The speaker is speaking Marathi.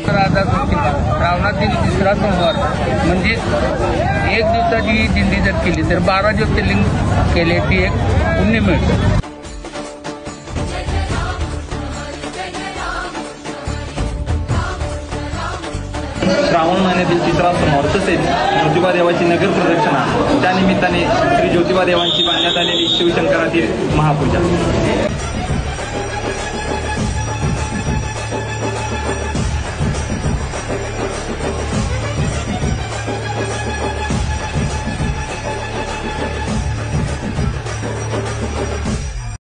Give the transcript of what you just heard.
श्रावणातील तिसरा सोमवार म्हणजे एक दिवसाची ही दिंडी जर केली तर 12 ज्योतिर्लिंग केल्याची एक पुण्य मिळतं. श्रावण महिन्यातील तिसरा सोमवार तसेच ज्योतिबा देवाची नगर प्रदक्षिणा, त्यानिमित्ताने श्री ज्योतिबा देवांची बांधण्यात आलेली शिवशंकरातील महापूजा.